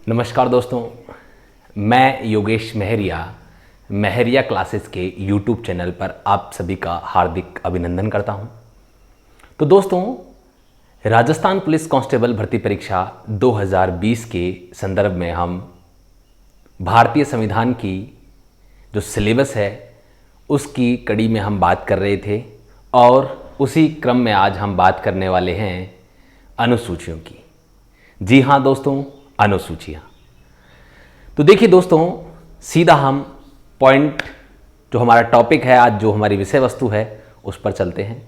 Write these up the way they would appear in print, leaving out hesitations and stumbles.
नमस्कार दोस्तों, मैं योगेश महरिया क्लासेस के YouTube चैनल पर आप सभी का हार्दिक अभिनंदन करता हूं। तो दोस्तों, राजस्थान पुलिस कांस्टेबल भर्ती परीक्षा 2020 के संदर्भ में हम भारतीय संविधान की जो सिलेबस है उसकी कड़ी में हम बात कर रहे थे और उसी क्रम में आज हम बात करने वाले हैं अनुसूचियों की। जी हाँ दोस्तों, अनुसूचियाँ। तो देखिए दोस्तों, सीधा हम पॉइंट जो हमारा टॉपिक है आज, जो हमारी विषय वस्तु है, उस पर चलते हैं।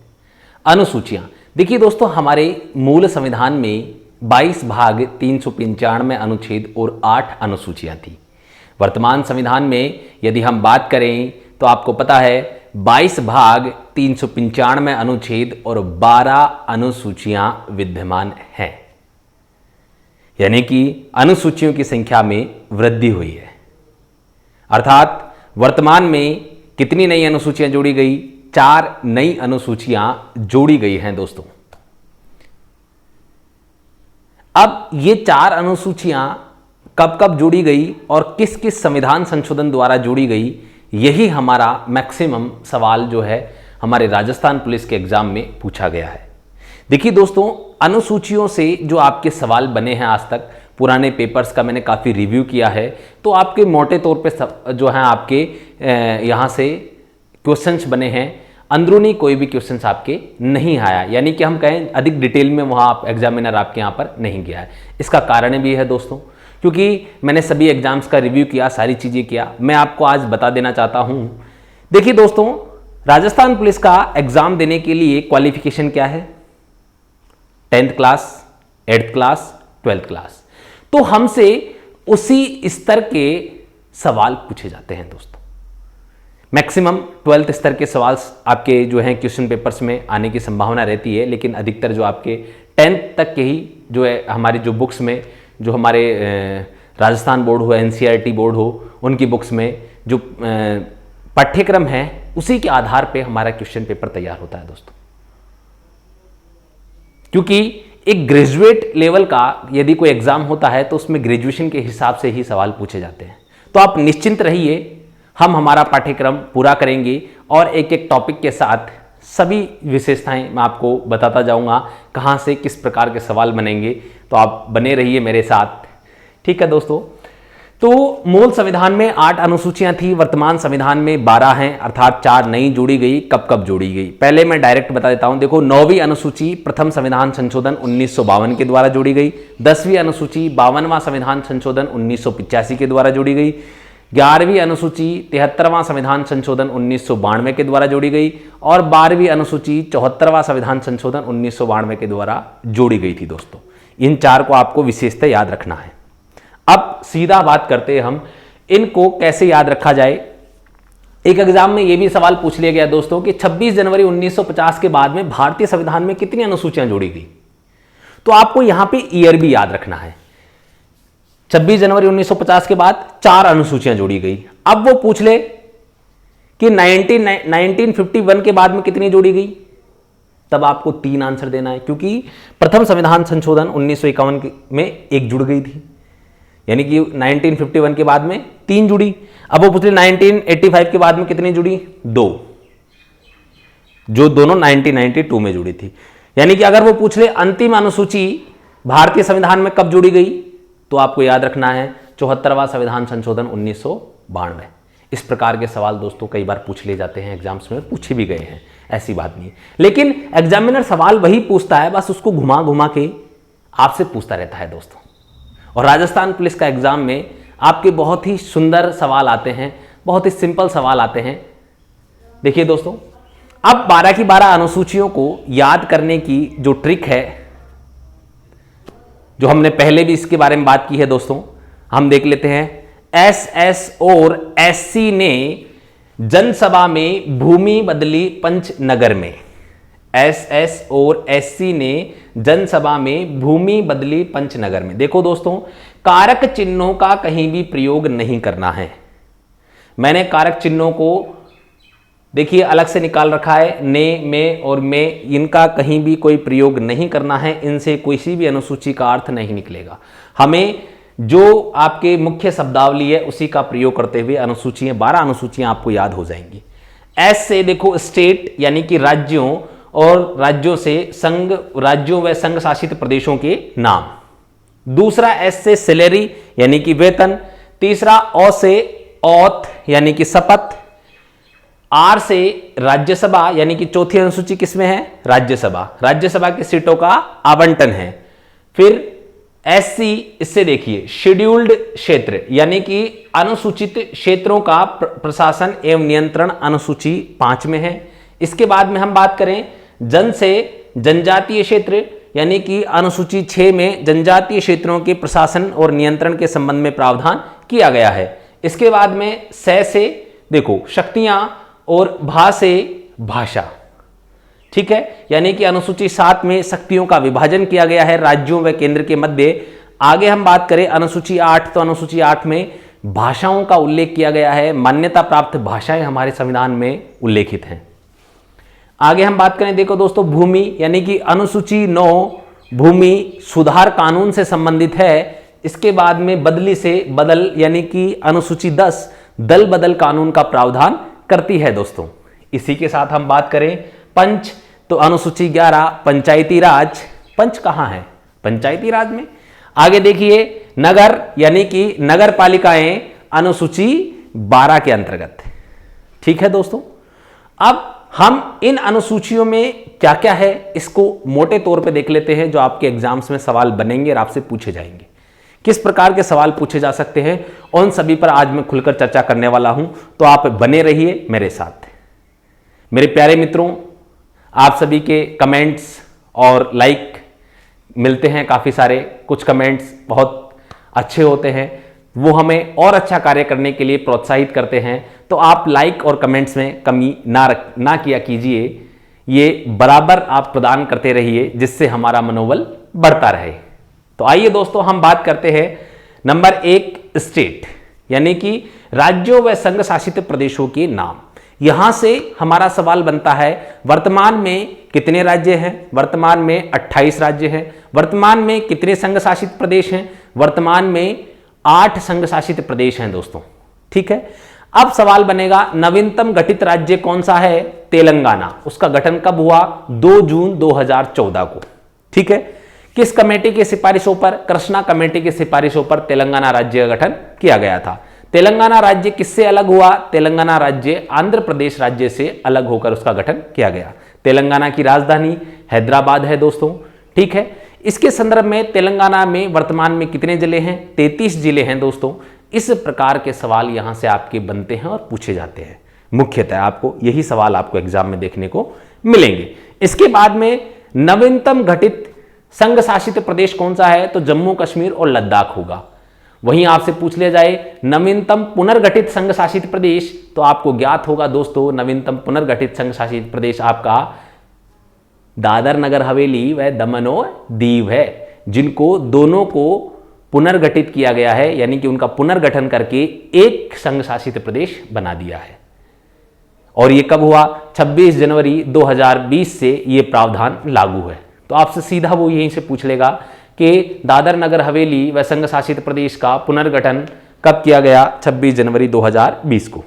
अनुसूचियाँ। देखिए दोस्तों, हमारे मूल संविधान में 22 भाग 395 अनुच्छेद और 8 अनुसूचियाँ थी। वर्तमान संविधान में यदि हम बात करें तो आपको पता है 22 भाग 395 अनुच्छेद और 12 अनुसूचियाँ विद्यमान हैं, यानी कि अनुसूचियों की संख्या में वृद्धि हुई है। अर्थात वर्तमान में कितनी नई अनुसूचियां जोड़ी गई? 4 नई अनुसूचियां जोड़ी गई हैं दोस्तों। अब ये 4 अनुसूचियां कब कब जोड़ी गई और किस किस संविधान संशोधन द्वारा जोड़ी गई, यही हमारा मैक्सिमम सवाल जो है हमारे राजस्थान पुलिस के एग्जाम में पूछा गया है। देखिए दोस्तों, अनुसूचियों से जो आपके सवाल बने हैं आज तक, पुराने पेपर्स का मैंने काफ़ी रिव्यू किया है, तो आपके मोटे तौर पे जो हैं आपके यहाँ से क्वेश्चंस बने हैं। अंदरूनी कोई भी क्वेश्चंस आपके नहीं आया, यानी कि हम कहें अधिक डिटेल में वहाँ आप एग्जामिनर आपके यहाँ पर नहीं गया है। इसका कारण भी है दोस्तों, क्योंकि मैंने सभी एग्जाम्स का रिव्यू किया, सारी चीज़ें किया। मैं आपको आज बता देना चाहता हूँ। देखिए दोस्तों, राजस्थान पुलिस का एग्जाम देने के लिए क्वालिफिकेशन क्या है? 10th class, 8th class, 12th class. तो हमसे उसी स्तर के सवाल पूछे जाते हैं दोस्तों। मैक्सिमम 12th स्तर के सवाल आपके जो हैं क्वेश्चन पेपर्स में आने की संभावना रहती है, लेकिन अधिकतर जो आपके 10th तक के ही जो है हमारी जो बुक्स में, जो हमारे राजस्थान बोर्ड हो, NCERT बोर्ड हो, उनकी बुक्स में जो पाठ्यक्रम है उसी के आधार पे हमारा क्वेश्चन पेपर तैयार होता है दोस्तों। क्योंकि एक ग्रेजुएट लेवल का यदि कोई एग्जाम होता है तो उसमें ग्रेजुएशन के हिसाब से ही सवाल पूछे जाते हैं। तो आप निश्चिंत रहिए, हम हमारा पाठ्यक्रम पूरा करेंगे और एक एक टॉपिक के साथ सभी विशेषताएं मैं आपको बताता जाऊंगा, कहां से किस प्रकार के सवाल बनेंगे। तो आप बने रहिए मेरे साथ, ठीक है दोस्तों। तो मूल संविधान में 8 अनुसूचियां थी, वर्तमान संविधान में 12 हैं, अर्थात 4 नई जोड़ी गई। कब कब जोड़ी गई, पहले मैं डायरेक्ट बता देता हूं। देखो, 9वीं अनुसूची प्रथम संविधान संशोधन 1952 के द्वारा जोड़ी गई। 10वीं अनुसूची 52वां संविधान संशोधन 1985 के द्वारा जोड़ी गई। 11वीं अनुसूची 73वां संविधान संशोधन 1992 के द्वारा जोड़ी गई और 12वीं अनुसूची 74वां संविधान संशोधन 1992 के द्वारा जोड़ी गई थी दोस्तों। इन 4 को आपको विशेषतः याद रखना है। अब सीधा बात करते हैं हम, इनको कैसे याद रखा जाए। एक एग्जाम में यह भी सवाल पूछ लिया गया दोस्तों कि 26 जनवरी 1950 के बाद में भारतीय संविधान में कितनी अनुसूचियां जोड़ी गई। तो आपको यहां पे ईयर भी याद रखना है। 26 जनवरी 1950 के बाद 4 अनुसूचियां जोड़ी गई। अब वो पूछ ले कि 1951 के बाद में कितनी जोड़ी गई, तब आपको 3 आंसर देना है, क्योंकि प्रथम संविधान संशोधन 1951 में 1 जुड़ गई थी, यानी कि 1951 के बाद में 3 जुड़ी। अब वो पूछे 1985 के बाद में कितनी जुड़ी? 2, जो दोनों 1992 में जुड़ी थी। यानी कि अगर वो पूछ ले अंतिम अनुसूची भारतीय संविधान में कब जुड़ी गई, तो आपको याद रखना है 74वां संविधान संशोधन 1992। इस प्रकार के सवाल दोस्तों कई बार पूछ लिए जाते हैं एग्जाम्स में, पूछे भी गए हैं, ऐसी बात नहीं। लेकिन एग्जामिनर सवाल वही पूछता है, बस उसको घुमा घुमा के आपसे पूछता रहता है दोस्तों। और राजस्थान पुलिस का एग्जाम में आपके बहुत ही सुंदर सवाल आते हैं, बहुत ही सिंपल सवाल आते हैं। देखिए दोस्तों, अब 12 की 12 अनुसूचियों को याद करने की जो ट्रिक है, जो हमने पहले भी इसके बारे में बात की है दोस्तों, हम देख लेते हैं। SS और SC ने जनसभा में भूमि बदली पंचनगर में। SS और SC ने जनसभा में भूमि बदली पंचनगर में। देखो दोस्तों, कारक चिन्हों का कहीं भी प्रयोग नहीं करना है। मैंने कारक चिन्हों को देखिए अलग से निकाल रखा है, ने, में और में, इनका कहीं भी कोई प्रयोग नहीं करना है। इनसे किसी भी अनुसूची का अर्थ नहीं निकलेगा। हमें जो आपके मुख्य शब्दावली है उसी का प्रयोग करते हुए अनुसूचियां 12 अनुसूचियां आपको याद हो जाएंगी। एस से देखो स्टेट यानी कि राज्यों, और राज्यों से संघ, राज्यों व संघ शासित प्रदेशों के नाम। दूसरा एस से सैलरी यानी कि वेतन। तीसरा ओ से औथ यानी कि शपथ। आर से राज्यसभा यानी कि चौथी अनुसूची किसमें है? राज्यसभा। राज्यसभा की सीटों का आवंटन है। फिर एससी, इससे देखिए शेड्यूल्ड क्षेत्र यानी कि अनुसूचित क्षेत्रों का प्रशासन एवं नियंत्रण अनुसूची 5 में है। इसके बाद में हम बात करें जन से जनजातीय क्षेत्र यानी कि अनुसूची 6 में जनजातीय क्षेत्रों के प्रशासन और नियंत्रण के संबंध में प्रावधान किया गया है। इसके बाद में से देखो शक्तियां और भा से भाषा, ठीक है, यानी कि अनुसूची 7 में शक्तियों का विभाजन किया गया है राज्यों व केंद्र के मध्य। आगे हम बात करें अनुसूची 8, तो अनुसूची 8 में भाषाओं का उल्लेख किया गया है। मान्यता प्राप्त भाषाएं हमारे संविधान में उल्लेखित हैं। आगे हम बात करें, देखो दोस्तों, भूमि यानी कि अनुसूची 9 भूमि सुधार कानून से संबंधित है। इसके बाद में बदली से बदल यानी कि अनुसूची 10 दल बदल कानून का प्रावधान करती है दोस्तों। इसी के साथ हम बात करें पंच, तो अनुसूची 11 पंचायती राज। पंच कहां है? पंचायती राज में। आगे देखिए नगर यानी कि नगर पालिकाएं अनुसूची 12 के अंतर्गत, ठीक है दोस्तों। अब हम इन अनुसूचियों में क्या क्या है इसको मोटे तौर पे देख लेते हैं, जो आपके एग्जाम्स में सवाल बनेंगे और आपसे पूछे जाएंगे। किस प्रकार के सवाल पूछे जा सकते हैं उन सभी पर आज मैं खुलकर चर्चा करने वाला हूं, तो आप बने रहिए मेरे साथ। मेरे प्यारे मित्रों, आप सभी के कमेंट्स और लाइक मिलते हैं काफ़ी सारे, कुछ कमेंट्स बहुत अच्छे होते हैं, वो हमें और अच्छा कार्य करने के लिए प्रोत्साहित करते हैं। तो आप लाइक और कमेंट्स में कमी ना किया कीजिए, ये बराबर आप प्रदान करते रहिए जिससे हमारा मनोबल बढ़ता रहे। तो आइए दोस्तों हम बात करते हैं नंबर 1 स्टेट यानी कि राज्यों व संघ शासित प्रदेशों के नाम। यहां से हमारा सवाल बनता है वर्तमान में कितने राज्य हैं? वर्तमान में 28 राज्य हैं। वर्तमान में कितने संघ शासित प्रदेश हैं? वर्तमान में 8 संघ शासित प्रदेश हैं दोस्तों, ठीक है। अब सवाल बनेगा नवीनतम गठित राज्य कौन सा है? तेलंगाना। उसका गठन कब हुआ? 2 जून 2014 को, ठीक है। किस कमेटी की सिफारिशों पर? कृष्णा कमेटी की सिफारिशों पर तेलंगाना राज्य का गठन किया गया था। तेलंगाना राज्य किससे अलग हुआ? तेलंगाना राज्य आंध्र प्रदेश राज्य से अलग होकर उसका गठन किया गया। तेलंगाना की राजधानी हैदराबाद है दोस्तों, ठीक है। इसके संदर्भ में तेलंगाना में वर्तमान में कितने जिले हैं? 33 जिले हैं दोस्तों। इस प्रकार के सवाल यहां से आपके बनते हैं और पूछे जाते हैं। मुख्यतः आपको यही सवाल आपको एग्जाम में देखने को मिलेंगे। इसके बाद में नवीनतम गठित संघ शासित प्रदेश कौन सा है? तो जम्मू कश्मीर और लद्दाख होगा। वहीं आपसे पूछ लिया जाए नवीनतम पुनर्गठित संघ शासित प्रदेश, तो आपको ज्ञात होगा दोस्तों नवीनतम पुनर्गठित संघ शासित प्रदेश आपका दादर नगर हवेली व दमन और दीव है, जिनको दोनों को पुनर्गठित किया गया है, यानी कि उनका पुनर्गठन करके एक संघ शासित प्रदेश बना दिया है। और ये कब हुआ? 26 जनवरी 2020 से ये प्रावधान लागू है। तो आपसे सीधा वो यहीं से पूछ लेगा कि दादर नगर हवेली व संघ शासित प्रदेश का पुनर्गठन कब किया गया? 26 जनवरी 2020 को।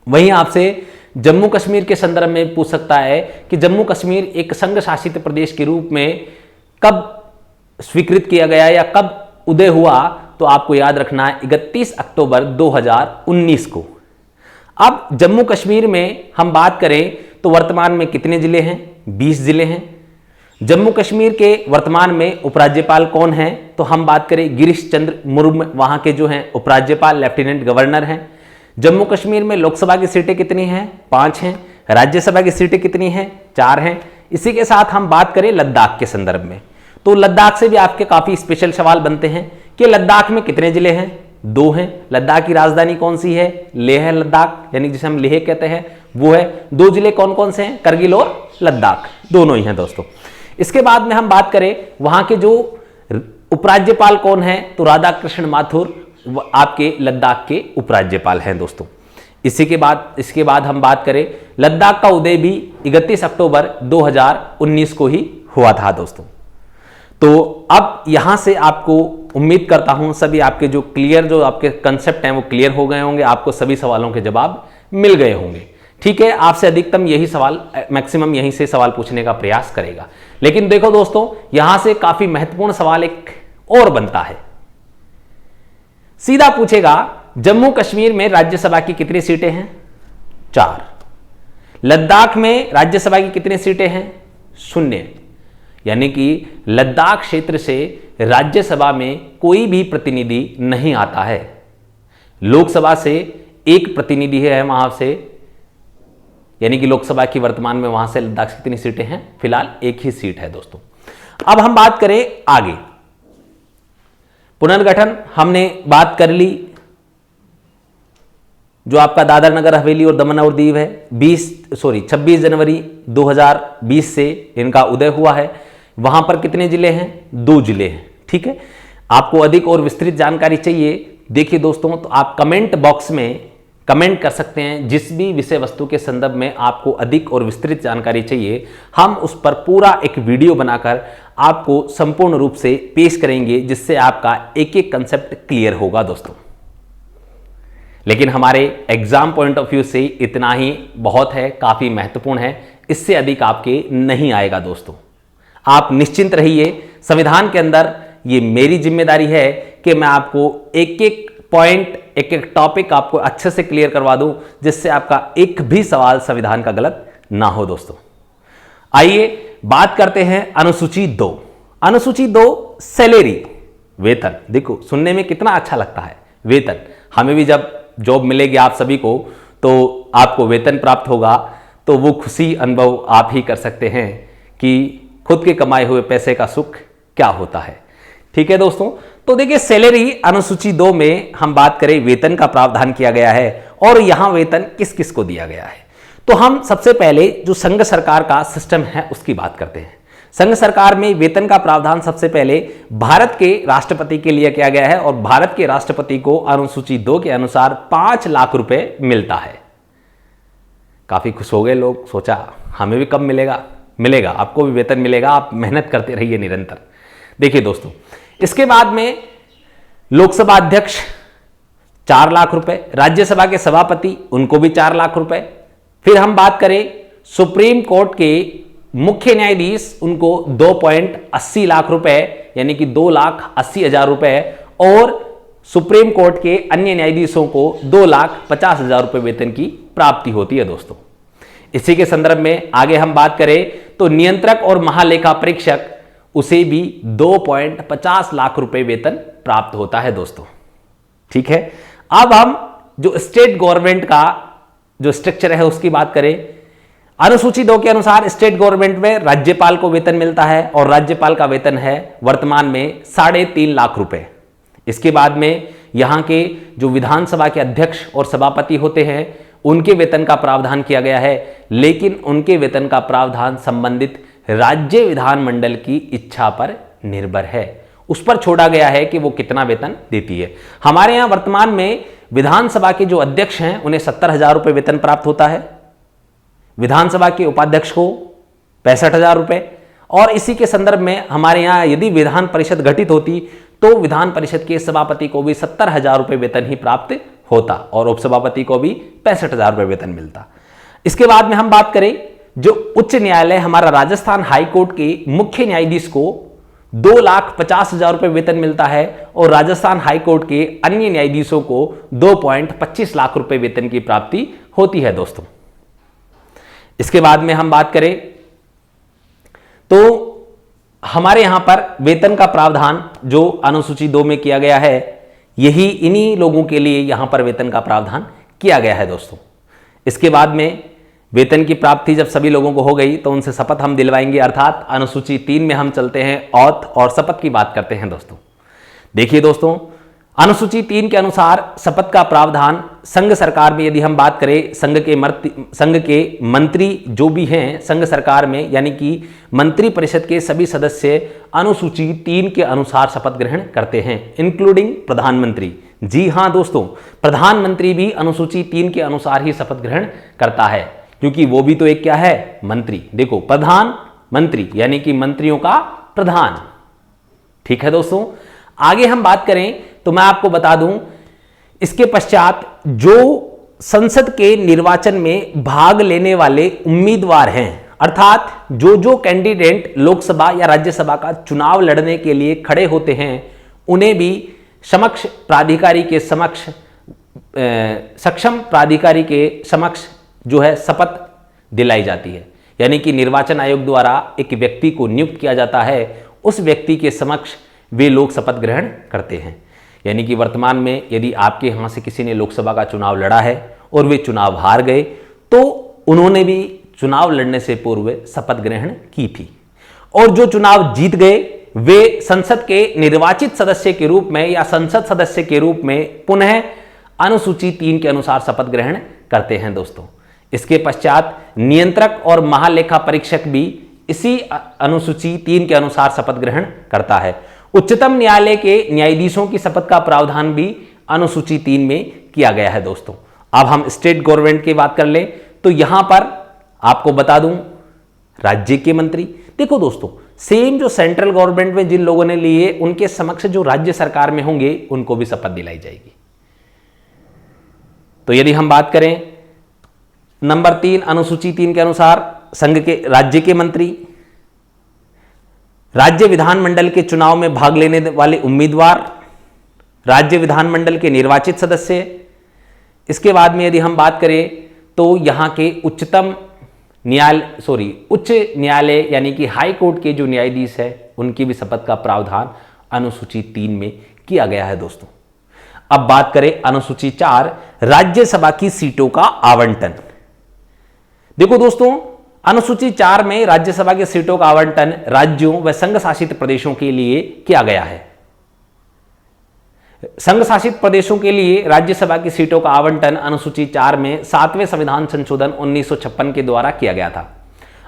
वहीं आपसे जम्मू कश्मीर के संदर्भ में पूछ सकता है कि जम्मू कश्मीर एक संघ शासित प्रदेश के रूप में कब स्वीकृत किया गया या कब उदय हुआ? तो आपको याद रखना है 31 अक्टूबर 2019 को। अब जम्मू कश्मीर में हम बात करें तो वर्तमान में कितने जिले हैं? 20 जिले हैं। जम्मू कश्मीर के वर्तमान में उपराज्यपाल कौन हैं? तो हम बात करें गिरीश चंद्र मुर्मू, वहां के जो हैं उपराज्यपाल लेफ्टिनेंट गवर्नर हैं। जम्मू कश्मीर में लोकसभा की सीटें कितनी हैं? 5 हैं। राज्यसभा की सीटें कितनी हैं? 4 हैं। इसी के साथ हम बात करें लद्दाख के संदर्भ में, तो लद्दाख से भी आपके काफी स्पेशल सवाल बनते हैं कि लद्दाख में कितने जिले हैं? 2 हैं। लद्दाख की राजधानी कौन सी है? लेह लद्दाख, यानी जिसे हम लेह कहते हैं वो है। 2 जिले कौन कौन से हैं? करगिल और लद्दाख, दोनों ही हैं दोस्तों। इसके बाद में हम बात करें वहां के जो उपराज्यपाल कौन है? तो राधा कृष्ण माथुर आपके लद्दाख के उपराज्यपाल हैं दोस्तों। इसके बाद हम बात करें लद्दाख का उदय भी 31 अक्टूबर 2019 को ही हुआ था दोस्तों। तो अब यहां से आपको उम्मीद करता हूं सभी आपके जो आपके कंसेप्ट हैं वो क्लियर हो गए होंगे, आपको सभी सवालों के जवाब मिल गए होंगे। ठीक है, आपसे अधिकतम यही सवाल, मैक्सिमम यहीं से सवाल पूछने का प्रयास करेगा। लेकिन देखो दोस्तों, यहां से काफी महत्वपूर्ण सवाल एक और बनता है। सीधा पूछेगा, जम्मू कश्मीर में राज्यसभा की कितनी सीटें हैं? 4। लद्दाख में राज्यसभा की कितनी सीटें हैं? 0। यानी कि लद्दाख क्षेत्र से राज्यसभा में कोई भी प्रतिनिधि नहीं आता है। लोकसभा से एक प्रतिनिधि है वहां से, यानी कि लोकसभा की वर्तमान में वहां से लद्दाख से कितनी सीटें हैं? फिलहाल एक ही सीट है दोस्तों। अब हम बात करें आगे, पुनर्गठन हमने बात कर ली। जो आपका दादर नगर हवेली और दमन और दीव है 26 जनवरी 2020 से इनका उदय हुआ है। वहां पर कितने जिले हैं? 2 जिले हैं। ठीक है, आपको अधिक और विस्तृत जानकारी चाहिए, देखिए दोस्तों, तो आप कमेंट बॉक्स में कमेंट कर सकते हैं। जिस भी विषय वस्तु के संदर्भ में आपको अधिक और विस्तृत जानकारी चाहिए, हम उस पर पूरा एक वीडियो बनाकर आपको संपूर्ण रूप से पेश करेंगे, जिससे आपका एक एक कंसेप्ट क्लियर होगा दोस्तों। लेकिन हमारे एग्जाम पॉइंट ऑफ व्यू से इतना ही बहुत है, काफी महत्वपूर्ण है, इससे अधिक आपके नहीं आएगा दोस्तों। आप निश्चिंत रहिए, संविधान के अंदर ये मेरी जिम्मेदारी है कि मैं आपको एक एक पॉइंट, एक एक टॉपिक आपको अच्छे से क्लियर करवा दूं, जिससे आपका एक भी सवाल संविधान का गलत ना हो दोस्तों। आइए बात करते हैं अनुसूची 2। अनुसूची 2 सैलरी, वेतन। देखो सुनने में कितना अच्छा लगता है, वेतन। हमें भी जब जॉब मिलेगी आप सभी को, तो आपको वेतन प्राप्त होगा, तो वो खुशी अनुभव आप ही कर सकते हैं कि खुद के कमाए हुए पैसे का सुख क्या होता है। ठीक है दोस्तों, तो देखिए सैलरी अनुसूची 2 में हम बात करें, वेतन का प्रावधान किया गया है और यहां वेतन किस किस को दिया गया है। तो हम सबसे पहले जो संघ सरकार का सिस्टम है उसकी बात करते हैं। संघ सरकार में वेतन का प्रावधान सबसे पहले भारत के राष्ट्रपति के लिए किया गया है और भारत के राष्ट्रपति को अनुसूची 2 के अनुसार 5 लाख रुपए मिलता है। काफी खुश हो गए लोग, सोचा हमें भी कब मिलेगा? मिलेगा, आपको भी वेतन मिलेगा, आप मेहनत करते रहिए निरंतर। देखिए दोस्तों, इसके बाद में लोकसभा अध्यक्ष 4 लाख रुपए, राज्यसभा के सभापति उनको भी 4 लाख रुपए। फिर हम बात करें सुप्रीम कोर्ट के मुख्य न्यायाधीश, उनको 2.80 लाख रुपए यानी कि 2,80,000 रुपए, और सुप्रीम कोर्ट के अन्य न्यायाधीशों को 2,50,000 रुपए वेतन की प्राप्ति होती है दोस्तों। इसी के संदर्भ में आगे हम बात करें तो नियंत्रक और महालेखा परीक्षक, उसे भी 2.50 लाख रुपए वेतन प्राप्त होता है दोस्तों। ठीक है, अब हम जो स्टेट गवर्नमेंट का जो स्ट्रक्चर है उसकी बात करें। अनुसूची 2 के अनुसार स्टेट गवर्नमेंट में राज्यपाल को वेतन मिलता है और राज्यपाल का वेतन है वर्तमान में 3.5 लाख रुपए। इसके बाद में यहां के जो विधानसभा के अध्यक्ष और सभापति होते हैं उनके वेतन का प्रावधान किया गया है, लेकिन उनके वेतन का प्रावधान संबंधित राज्य विधानमंडल की इच्छा पर निर्भर है। उस पर छोड़ा गया है कि वो कितना वेतन देती है। हमारे यहां वर्तमान में विधानसभा के जो अध्यक्ष हैं उन्हें 70,000 रुपए वेतन प्राप्त होता है, विधानसभा के उपाध्यक्ष को 65,000 रुपए, और इसी के संदर्भ में हमारे यहां यदि विधान परिषद गठित होती तो विधान परिषद के सभापति को भी 70,000 रुपए वेतन ही प्राप्त होता और उपसभापति को भी 65,000 रुपए वेतन मिलता। इसके बाद में हम बात करें जो उच्च न्यायालय हमारा राजस्थान हाईकोर्ट के मुख्य न्यायाधीश को 2,50,000 रुपए वेतन मिलता है और राजस्थान हाईकोर्ट के अन्य न्यायाधीशों को 2.25 लाख रुपए वेतन की प्राप्ति होती है दोस्तों। इसके बाद में हम बात करें तो हमारे यहां पर वेतन का प्रावधान जो अनुसूची 2 में किया गया है, यही इन्हीं लोगों के लिए यहां पर वेतन का प्रावधान किया गया है दोस्तों। इसके बाद में वेतन की प्राप्ति जब सभी लोगों को हो गई तो उनसे शपथ हम दिलवाएंगे, अर्थात अनुसूची 3 में हम चलते हैं, औथ और शपथ की बात करते हैं दोस्तों। देखिए दोस्तों, अनुसूची 3 के अनुसार शपथ का प्रावधान संघ सरकार में यदि हम बात करें, संघ के मंत्री जो भी हैं संघ सरकार में, यानी कि मंत्री परिषद के सभी सदस्य अनुसूची 3 के अनुसार शपथ ग्रहण करते हैं, इंक्लूडिंग प्रधानमंत्री। जी हां दोस्तों, प्रधानमंत्री भी अनुसूची 3 के अनुसार ही शपथ ग्रहण करता है, क्योंकि वो भी तो एक क्या है, मंत्री। देखो, प्रधानमंत्री यानी कि मंत्रियों का प्रधान। ठीक है दोस्तों, आगे हम बात करें तो मैं आपको बता दूं, इसके पश्चात जो संसद के निर्वाचन में भाग लेने वाले उम्मीदवार हैं, अर्थात जो कैंडिडेट लोकसभा या राज्यसभा का चुनाव लड़ने के लिए खड़े होते हैं, उन्हें भी समक्ष प्राधिकारी के समक्ष सक्षम प्राधिकारी के समक्ष जो है शपथ दिलाई जाती है। यानी कि निर्वाचन आयोग द्वारा एक व्यक्ति को नियुक्त किया जाता है, उस व्यक्ति के समक्ष वे लोग शपथ ग्रहण करते हैं। यानी कि वर्तमान में यदि आपके यहाँ से किसी ने लोकसभा का चुनाव लड़ा है और वे चुनाव हार गए, तो उन्होंने भी चुनाव लड़ने से पूर्व शपथ ग्रहण की थी, और जो चुनाव जीत गए वे संसद के निर्वाचित सदस्य के रूप में या संसद सदस्य के रूप में पुनः अनुसूची 3 के अनुसार शपथ ग्रहण करते हैं दोस्तों। इसके पश्चात नियंत्रक और महालेखा परीक्षक भी इसी अनुसूची 3 के अनुसार शपथ ग्रहण करता है। उच्चतम न्यायालय के न्यायाधीशों की शपथ का प्रावधान भी अनुसूची 3 में किया गया है दोस्तों। अब हम स्टेट गवर्नमेंट की बात कर लें तो यहां पर आपको बता दूं, राज्य के मंत्री, देखो दोस्तों, सेम जो सेंट्रल गवर्नमेंट में जिन लोगों ने लिए, उनके समक्ष जो राज्य सरकार में होंगे उनको भी शपथ दिलाई जाएगी। तो यदि हम बात करें नंबर 3 अनुसूची 3 के अनुसार संघ के राज्य के मंत्री, राज्य विधानमंडल के चुनाव में भाग लेने वाले उम्मीदवार, राज्य विधानमंडल के निर्वाचित सदस्य। इसके बाद में यदि हम बात करें तो यहां के उच्च न्यायालय यानी कि हाई कोर्ट के जो न्यायाधीश है, उनकी भी शपथ का प्रावधान अनुसूची 3 में किया गया है दोस्तों। अब बात करें अनुसूची 4 राज्यसभा की सीटों का आवंटन। देखो दोस्तों, अनुसूची 4 में राज्यसभा की सीटों का आवंटन राज्यों व संघ शासित प्रदेशों के लिए किया गया है। संघ शासित प्रदेशों के लिए राज्यसभा की सीटों का आवंटन अनुसूची 4 में 7वें संविधान संशोधन 1956 के द्वारा किया गया था।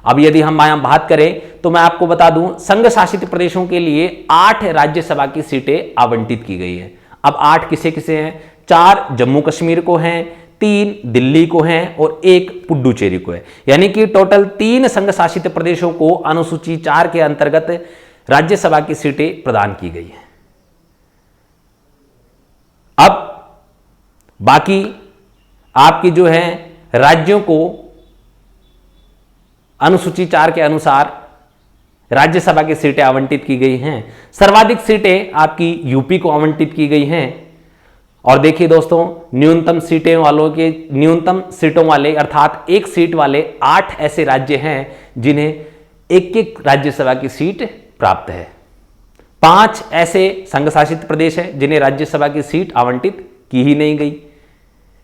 अब यदि हम यहां बात करें तो मैं आपको बता दूं, संघ शासित प्रदेशों के लिए 8 राज्यसभा की सीटें आवंटित की गई है। अब 8 किसे किसे हैं? 4 जम्मू कश्मीर को हैं, 3 दिल्ली को हैं और 1 पुडुचेरी को है। यानी कि टोटल 3 संघ शासित प्रदेशों को अनुसूची 4 के अंतर्गत राज्यसभा की सीटें प्रदान की गई हैं। अब बाकी आपकी जो है राज्यों को अनुसूची 4 के अनुसार राज्यसभा की सीटें आवंटित की गई हैं। सर्वाधिक सीटें आपकी यूपी को आवंटित की गई हैं। और देखिए दोस्तों, न्यूनतम सीटों वाले अर्थात 1 सीट वाले 8 ऐसे राज्य हैं जिन्हें एक राज्यसभा की सीट प्राप्त है। 5 ऐसे संघ शासित प्रदेश हैं जिन्हें राज्यसभा की सीट आवंटित की ही नहीं गई।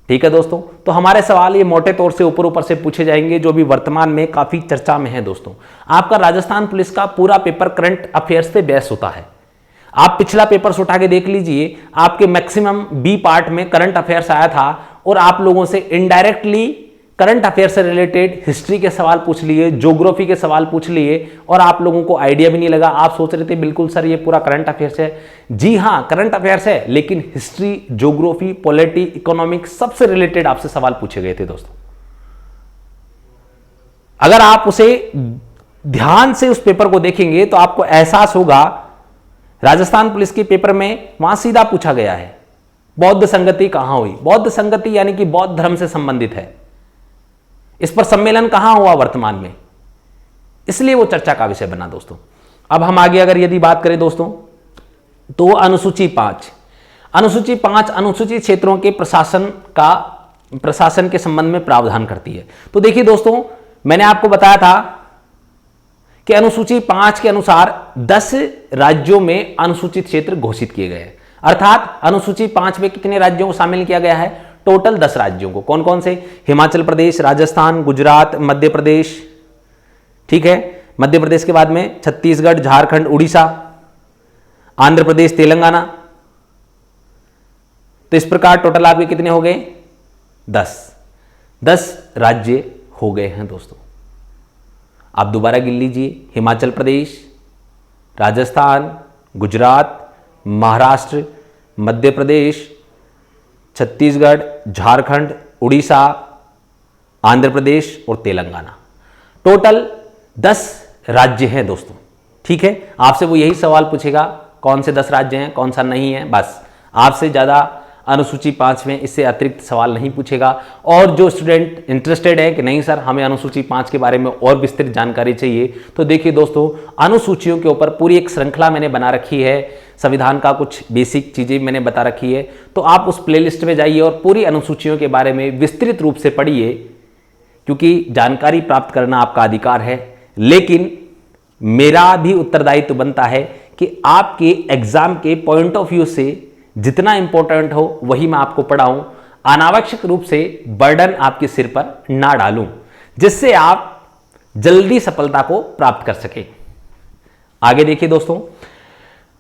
ठीक है दोस्तों, तो हमारे सवाल ये मोटे तौर से ऊपर से पूछे जाएंगे जो भी वर्तमान में काफी चर्चा में है दोस्तों। आपका राजस्थान पुलिस का पूरा पेपर करंट अफेयर्स पे बेस होता है। आप पिछला पेपर्स उठा के देख लीजिए, आपके मैक्सिमम बी पार्ट में करंट अफेयर्स आया था और आप लोगों से इनडायरेक्टली करंट अफेयर से रिलेटेड हिस्ट्री के सवाल पूछ लिए, ज्योग्राफी के सवाल पूछ लिए और आप लोगों को आइडिया भी नहीं लगा। आप सोच रहे थे बिल्कुल सर ये पूरा करंट अफेयर्स है। जी हाँ, करंट अफेयर्स है, लेकिन हिस्ट्री, ज्योग्राफी, पॉलिटी, इकोनॉमिक्स सबसे रिलेटेड आपसे सवाल पूछे गए थे दोस्तों। अगर आप उसे ध्यान से उस पेपर को देखेंगे तो आपको एहसास होगा, राजस्थान पुलिस के पेपर में वहां सीधा पूछा गया है बौद्ध संगति कहां हुई। बौद्ध संगति यानी कि बौद्ध धर्म से संबंधित है। इस पर सम्मेलन कहां हुआ वर्तमान में, इसलिए वो चर्चा का विषय बना दोस्तों। अब हम आगे अगर यदि बात करें दोस्तों तो अनुसूची 5 अनुसूचित क्षेत्रों के प्रशासन के संबंध में प्रावधान करती है। तो देखिए दोस्तों, मैंने आपको बताया था कि अनुसूची 5 के अनुसार 10 राज्यों में अनुसूचित क्षेत्र घोषित किए गए हैं। अर्थात अनुसूची 5 में कितने राज्यों को शामिल किया गया है? टोटल 10 राज्यों को। कौन कौन से? हिमाचल प्रदेश, राजस्थान, गुजरात, मध्य प्रदेश। ठीक है, मध्य प्रदेश के बाद में छत्तीसगढ़, झारखंड, उड़ीसा, आंध्र प्रदेश, तेलंगाना। तो इस प्रकार टोटल आपके कितने हो गए? 10 राज्य हो गए हैं दोस्तों। आप दोबारा गिन लीजिए, हिमाचल प्रदेश, राजस्थान, गुजरात, महाराष्ट्र, मध्य प्रदेश, छत्तीसगढ़, झारखंड, उड़ीसा, आंध्र प्रदेश और तेलंगाना। टोटल 10 राज्य हैं दोस्तों। ठीक है, आपसे वो यही सवाल पूछेगा कौन से 10 राज्य हैं, कौन सा नहीं है, बस। आपसे ज़्यादा अनुसूची 5 में इससे अतिरिक्त सवाल नहीं पूछेगा। और जो स्टूडेंट इंटरेस्टेड है कि नहीं सर हमें अनुसूची 5 के बारे में और विस्तृत जानकारी चाहिए, तो देखिए दोस्तों, अनुसूचियों के ऊपर पूरी एक श्रृंखला मैंने बना रखी है, संविधान का कुछ बेसिक चीज़ें मैंने बता रखी है। तो आप उस प्लेलिस्ट में जाइए और पूरी अनुसूचियों के बारे में विस्तृत रूप से पढ़िए, क्योंकि जानकारी प्राप्त करना आपका अधिकार है। लेकिन मेरा भी उत्तरदायित्व बनता है कि आपके एग्जाम के पॉइंट ऑफ व्यू से जितना इंपॉर्टेंट हो वही मैं आपको पढ़ाऊं, अनावश्यक रूप से बर्डन आपके सिर पर ना डालूं, जिससे आप जल्दी सफलता को प्राप्त कर सके। आगे देखिए दोस्तों,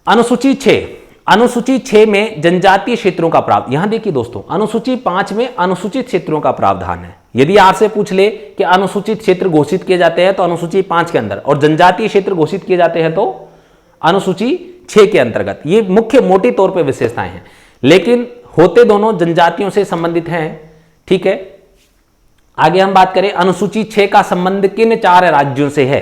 अनुसूची 6, अनुसूची 6 में जनजातीय क्षेत्रों का प्रावधान। यहां देखिए दोस्तों, अनुसूची 5 में अनुसूचित क्षेत्रों का प्रावधान है। यदि आपसे पूछ ले कि अनुसूचित क्षेत्र घोषित किए जाते हैं तो अनुसूची 5 के अंदर, और जनजातीय क्षेत्र घोषित किए जाते हैं तो अनुसूची 6 के अंतर्गत। ये मुख्य मोटे तौर पे विशेषताएं हैं, लेकिन होते दोनों जनजातियों से संबंधित हैं। ठीक है, आगे हम बात करें अनुसूची 6 का संबंध किन 4 राज्यों से है,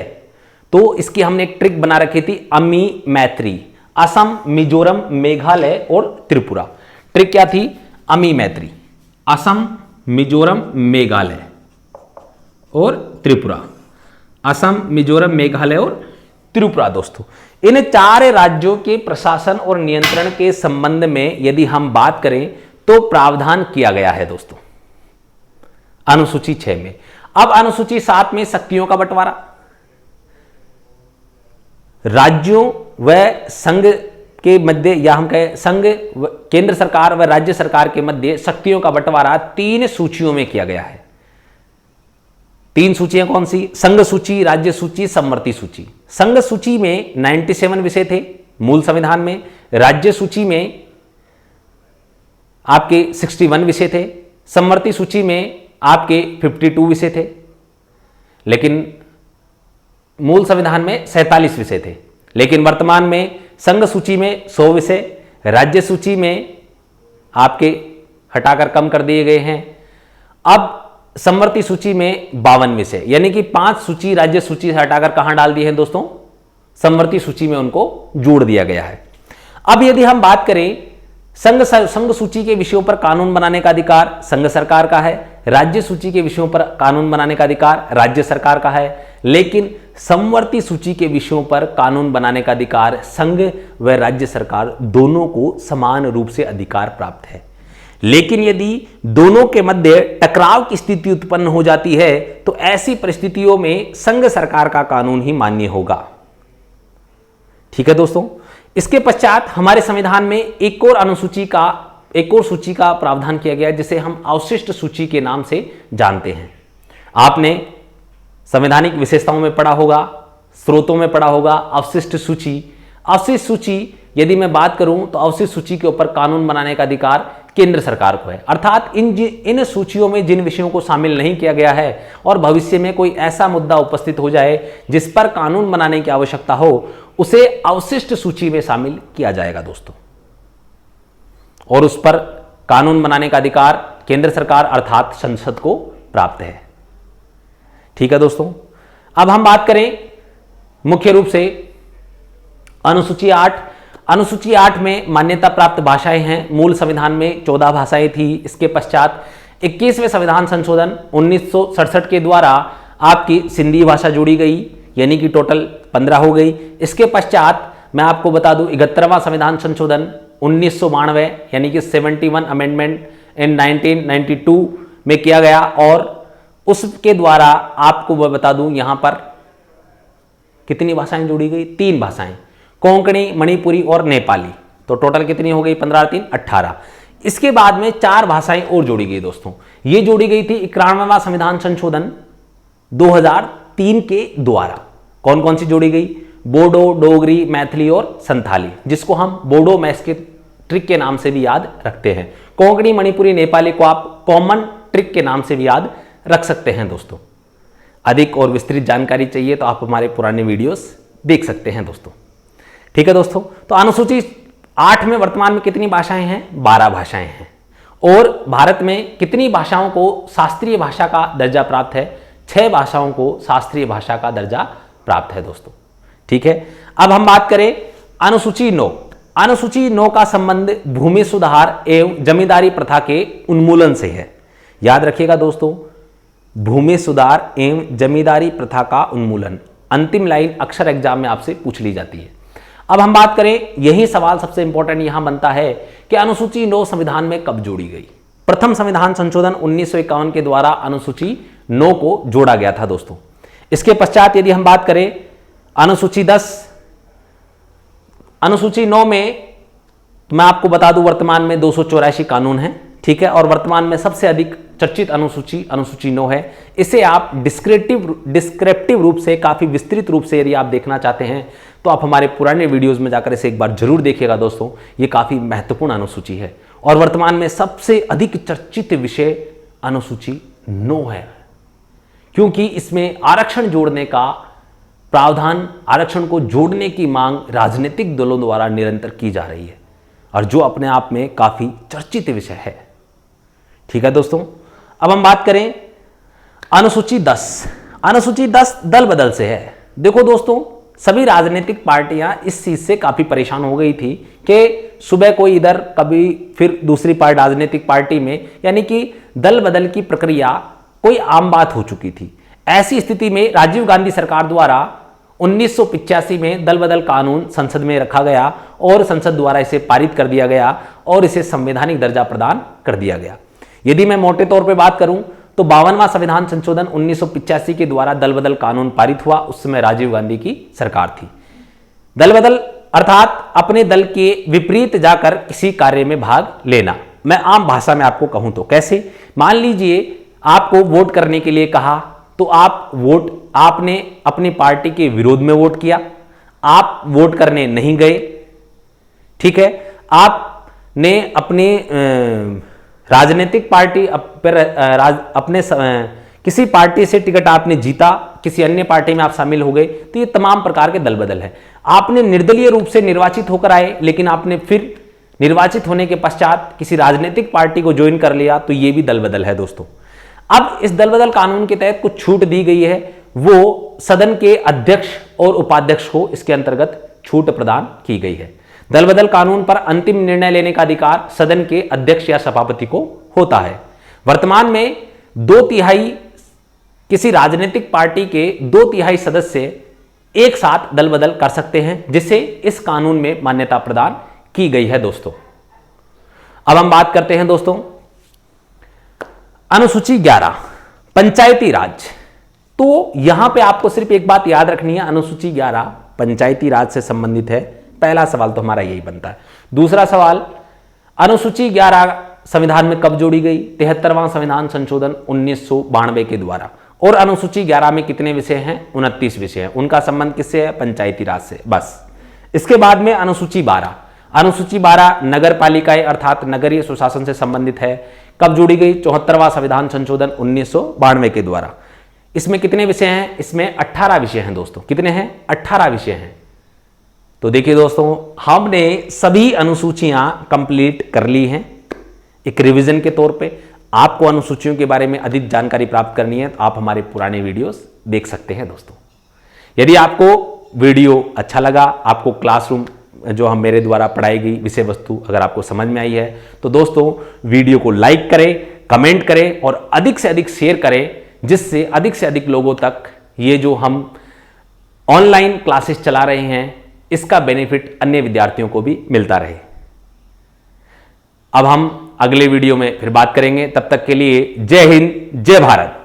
तो इसकी हमने एक ट्रिक बना रखी थी, अमी मैत्री, असम, मिजोरम, मेघालय और त्रिपुरा। ट्रिक क्या थी? अमी मैत्री, असम, मिजोरम, मेघालय और त्रिपुरा। असम, मिजोरम, मेघालय और त्रिपुरा। दोस्तों, इन 4 राज्यों के प्रशासन और नियंत्रण के संबंध में यदि हम बात करें तो प्रावधान किया गया है दोस्तों अनुसूची 6 में। अब अनुसूची 7 में शक्तियों का बंटवारा, राज्यों व संघ के मध्य, या हम कहें संघ, केंद्र सरकार व राज्य सरकार के मध्य शक्तियों का बंटवारा 3 सूचियों में किया गया है। 3 सूचियां कौन सी? संघ सूची, राज्य सूची, समवर्ती सूची। संघ सूची में 97 विषय थे मूल संविधान में, राज्य सूची में आपके 61 विषय थे, समवर्ती सूची में आपके 52 विषय थे, लेकिन मूल संविधान में 47 विषय थे। लेकिन वर्तमान में संघ सूची में 100 विषय, राज्य सूची में आपके हटाकर कम कर दिए गए हैं। अब समवर्ती सूची में 52 विषय, यानी कि 5 सूची राज्य सूची से हटाकर कहां डाल दिए हैं दोस्तों? समवर्ती सूची में उनको जोड़ दिया गया है। अब यदि हम बात करें, संघ सूची के विषयों पर कानून बनाने का अधिकार संघ सरकार का है, राज्य सूची के विषयों पर कानून बनाने का अधिकार राज्य सरकार का है, लेकिन समवर्ती सूची के विषयों पर कानून बनाने का अधिकार संघ व राज्य सरकार दोनों को समान रूप से अधिकार प्राप्त है। लेकिन यदि दोनों के मध्य टकराव की स्थिति उत्पन्न हो जाती है तो ऐसी परिस्थितियों में संघ सरकार का कानून ही मान्य होगा। ठीक है दोस्तों, इसके पश्चात हमारे संविधान में एक और सूची का प्रावधान किया गया जिसे हम अवशिष्ट सूची के नाम से जानते हैं। आपने संवैधानिक विशेषताओं में पढ़ा होगा, स्रोतों में पढ़ा होगा, अवशिष्ट सूची। अवशिष्ट सूची यदि मैं बात करूं तो अवशिष्ट सूची के ऊपर कानून बनाने का अधिकार केंद्र सरकार को है, अर्थात इन सूचियों में जिन विषयों को शामिल नहीं किया गया है और भविष्य में कोई ऐसा मुद्दा उपस्थित हो जाए जिस पर कानून बनाने की आवश्यकता हो, उसे अवशिष्ट सूची में शामिल किया जाएगा दोस्तों, और उस पर कानून बनाने का अधिकार केंद्र सरकार अर्थात संसद को प्राप्त है। ठीक है दोस्तों, अब हम बात करें मुख्य रूप से अनुसूची 8। अनुसूची 8 में मान्यता प्राप्त भाषाएं हैं। मूल संविधान में 14 भाषाएं थी। इसके पश्चात 21वें संविधान संशोधन 1967 के द्वारा आपकी सिंधी भाषा जोड़ी गई, यानी कि टोटल 15 हो गई। इसके पश्चात मैं आपको बता दूं 71वां संविधान संशोधन 1992 यानी कि 71 अमेंडमेंट इन 1992 में किया गया, और उसके द्वारा आपको मैं बता दूं यहां पर कितनी भाषाएं जोड़ी गई? 3 भाषाएं, कोंकणी, मणिपुरी और नेपाली। तो टोटल कितनी हो गई? 15 3 18। इसके बाद में 4 भाषाएं और जोड़ी गई दोस्तों। ये जोड़ी गई थी 91वां संविधान संशोधन 2003 के द्वारा। कौन कौन सी जोड़ी गई? बोडो, डोगरी, मैथिली और संथाली, जिसको हम बोडो मैथ ट्रिक के नाम से भी याद रखते हैं। कोंकणी, मणिपुरी, नेपाली को आप कॉमन ट्रिक के नाम से भी याद रख सकते हैं दोस्तों। अधिक और विस्तृत जानकारी चाहिए तो आप हमारे पुराने वीडियोस देख सकते हैं दोस्तों। ठीक है दोस्तों, तो अनुसूची 8 में वर्तमान में कितनी भाषाएं हैं? 12 भाषाएं हैं। और भारत में कितनी भाषाओं को शास्त्रीय भाषा का दर्जा प्राप्त है? 6 भाषाओं को शास्त्रीय भाषा का दर्जा प्राप्त है दोस्तों। ठीक है, अब हम बात करें अनुसूची 9। अनुसूची 9 का संबंध भूमि सुधार एवं जमींदारी प्रथा के उन्मूलन से है। याद रखिएगा दोस्तों, भूमि सुधार एवं जमींदारी प्रथा का उन्मूलन, अंतिम लाइन अक्सर एग्जाम में आपसे पूछ ली जाती है। अब हम बात करें, यही सवाल सबसे इंपॉर्टेंट यहां बनता है कि अनुसूची 9 संविधान में कब जोड़ी गई। प्रथम संविधान संशोधन 1951 के द्वारा अनुसूची 9 को जोड़ा गया था दोस्तों। इसके पश्चात यदि हम बात करें अनुसूची 10, अनुसूची 9 में मैं आपको बता दूं वर्तमान में 284 कानून हैं, ठीक है, और वर्तमान में सबसे अधिक चर्चित अनुसूची 9 है। इसे आप डिस्क्रिप्टिव रूप से, काफी विस्तृत रूप से यदि आप देखना चाहते हैं तो आप हमारे पुराने वीडियोस में जाकर इसे एक बार जरूर देखिएगा दोस्तों। ये काफी महत्वपूर्ण अनुसूची है और वर्तमान में सबसे अधिक चर्चित विषय अनुसूची 9 है, क्योंकि इसमें आरक्षण जोड़ने का प्रावधान, आरक्षण को जोड़ने की मांग राजनीतिक दलों द्वारा निरंतर की जा रही है और जो अपने आप में काफी चर्चित विषय है। ठीक है दोस्तों, अब हम बात करें अनुसूची 10। अनुसूची 10 दल बदल से है। देखो दोस्तों, सभी राजनीतिक पार्टियां इस चीज से काफी परेशान हो गई थी कि सुबह कोई इधर, कभी फिर दूसरी राजनीतिक पार्टी में, यानी कि दल बदल की प्रक्रिया कोई आम बात हो चुकी थी। ऐसी स्थिति में राजीव गांधी सरकार द्वारा 1985 में दल बदल कानून संसद में रखा गया और संसद द्वारा इसे पारित कर दिया गया और इसे संवैधानिक दर्जा प्रदान कर दिया गया। यदि मैं मोटे तौर पे बात करूं तो 52वां संविधान संशोधन 1985 के द्वारा दल बदल कानून पारित हुआ। उस समय राजीव गांधी की सरकार थी। दल बदल अर्थात अपने दल के विपरीत जाकर किसी कार्य में भाग लेना। मैं आम भाषा में आपको कहूं तो कैसे, मान लीजिए आपको वोट करने के लिए कहा तो आपने अपनी पार्टी के विरोध में वोट किया, आप वोट करने नहीं गए, ठीक है, आपने अपनी राजनीतिक पार्टी अपने किसी पार्टी से टिकट आपने जीता, किसी अन्य पार्टी में आप शामिल हो गए, तो ये तमाम प्रकार के दल बदल है। आपने निर्दलीय रूप से निर्वाचित होकर आए, लेकिन आपने फिर निर्वाचित होने के पश्चात किसी राजनीतिक पार्टी को ज्वाइन कर लिया, तो ये भी दल बदल है दोस्तों। अब इस दल बदल कानून के तहत कुछ छूट दी गई है, वो सदन के अध्यक्ष और उपाध्यक्ष को इसके अंतर्गत छूट प्रदान की गई है। दल बदल कानून पर अंतिम निर्णय लेने का अधिकार सदन के अध्यक्ष या सभापति को होता है। वर्तमान में 2/3 किसी राजनीतिक पार्टी के 2/3 सदस्य एक साथ दल बदल कर सकते हैं, जिसे इस कानून में मान्यता प्रदान की गई है दोस्तों। अब हम बात करते हैं दोस्तों अनुसूची 11 पंचायती राज। तो यहां पे आपको सिर्फ एक बात याद रखनी है, अनुसूची 11 पंचायती राज से संबंधित है। पहला सवाल तो हमारा यही बनता है। दूसरा सवाल, अनुसूची 11 संविधान में कब जोड़ी गई? 73वां संविधान संशोधन 1992 के द्वारा। और अनुसूची 11 में कितने विषय हैं? 29 विषय हैं। उनका संबंध किससे है? पंचायती राज से। बस। इसके बाद में अनुसूची 12, अनुसूची 12 नगर पालिकाएं अर्थात नगरीय सुशासन से संबंधित है। कब जोड़ी गई? 74वां संविधान संशोधन 1992 के द्वारा। इसमें कितने विषय हैं? इसमें 18 विषय हैं दोस्तों। कितने हैं? 18 विषय हैं। तो देखिए दोस्तों, हमने सभी अनुसूचियां कंप्लीट कर ली हैं। एक रिवीजन के तौर पे आपको अनुसूचियों के बारे में अधिक जानकारी प्राप्त करनी है तो आप हमारे पुराने वीडियोस देख सकते हैं दोस्तों। यदि आपको वीडियो अच्छा लगा, आपको क्लासरूम जो हम मेरे द्वारा पढ़ाई गई विषय वस्तु अगर आपको समझ में आई है, तो दोस्तों वीडियो को लाइक करें, कमेंट करें और अधिक से अधिक शेयर करें, जिससे अधिक से अधिक लोगों तक ये जो हम ऑनलाइन क्लासेस चला रहे हैं इसका बेनिफिट अन्य विद्यार्थियों को भी मिलता रहे। अब हम अगले वीडियो में फिर बात करेंगे। तब तक के लिए जय हिंद, जय भारत।